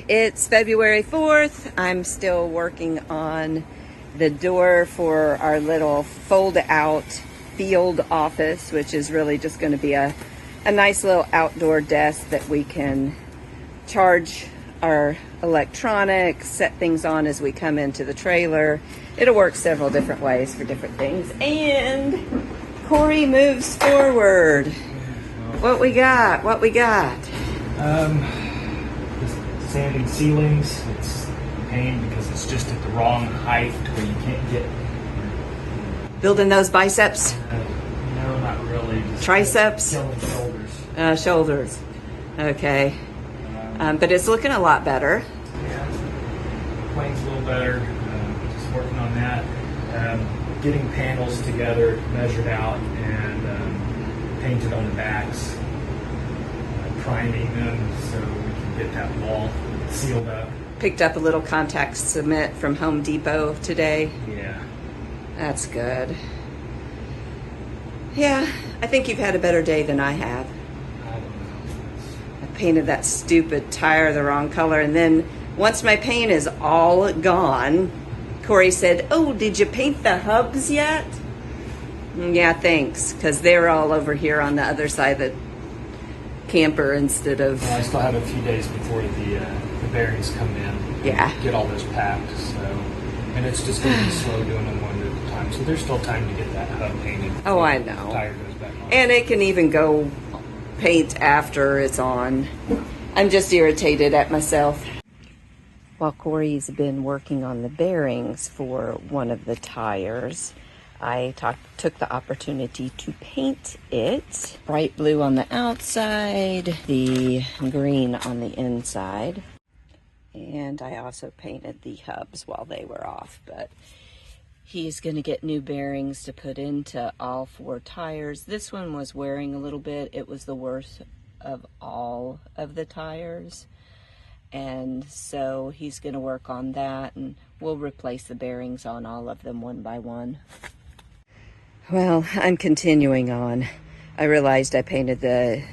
It's February 4th. I'm still working on the door for our little fold-out field office, which is really just going to be a nice little outdoor desk that we can charge our electronics, set things on as we come into the trailer. It'll work several different ways for different things. And Cory moves forward. What we got? What we got? Sanding ceilings. It's a pain because it's just at the wrong height where you can't get. Building those biceps? No, not really. Just triceps? Killing shoulders. Shoulders. Okay. But it's looking a lot better. Yeah. Plane's a little better. Just working on that. Getting panels together, measured out, and painted on the backs. Priming them so we can get that wall sealed up. Picked up a little contact cement from Home Depot today. Yeah. That's good. Yeah, I think you've had a better day than I have. I don't know. I painted that stupid tire the wrong color, and then once my paint is all gone, Cory said, "Oh, did you paint the hubs yet?" Yeah, thanks, because they're all over here on the other side of the camper instead of... I still have a few days before the bearings come in. Yeah. Get all those packed, so... And it's just going to be slow doing them one at a time, so there's still time to get that hub painted. Oh, I know. The tire goes back on. And it can even go paint after it's on. I'm just irritated at myself. While Cory's been working on the bearings for one of the tires, I took the opportunity to paint it. Bright blue on the outside, the green on the inside. And I also painted the hubs while they were off. But he's going to get new bearings to put into all 4 tires. This one was wearing a little bit. It was the worst of all of the tires. And so he's going to work on that, and we'll replace the bearings on all of them one by one. Well, I'm continuing on. I realized I painted the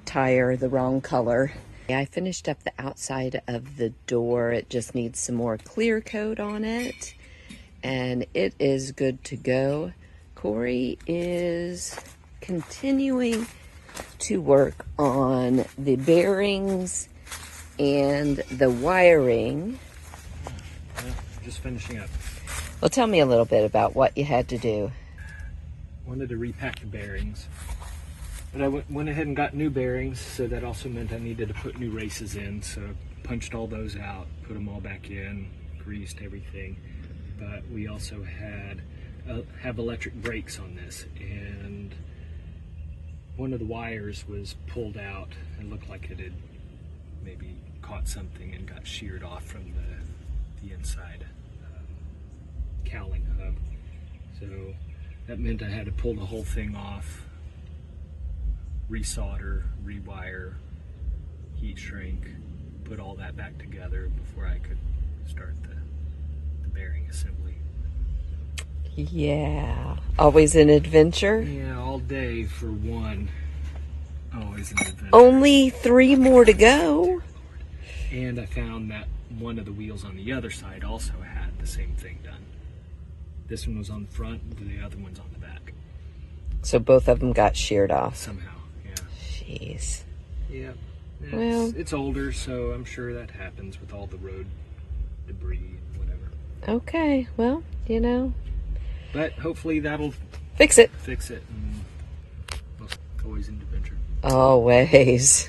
tire the wrong color. I finished up the outside of the door. It just needs some more clear coat on it, and it is good to go. Cory is continuing to work on the bearings and the wiring. Yeah, just finishing up. Well, tell me a little bit about what you had to do. Wanted to repack the bearings, but I went ahead and got new bearings, so that also meant I needed to put new races in, so punched all those out, put them all back in, greased everything. But we also have electric brakes on this, and one of the wires was pulled out and looked like it had maybe caught something and got sheared off from the inside cowling hub. So that meant I had to pull the whole thing off, resolder, rewire, heat shrink, put all that back together before I could start the bearing assembly. Yeah, always an adventure. Yeah, all day for one. Always an adventure. Only 3 more to go. And I found that one of the wheels on the other side also had the same thing done. This one was on the front, the other one's on the back. So both of them got sheared off. Somehow, yeah. Jeez. Yeah. Well, it's older, so I'm sure that happens with all the road debris, whatever. Okay, well, you know. But hopefully that'll fix it. And always an adventure. Always.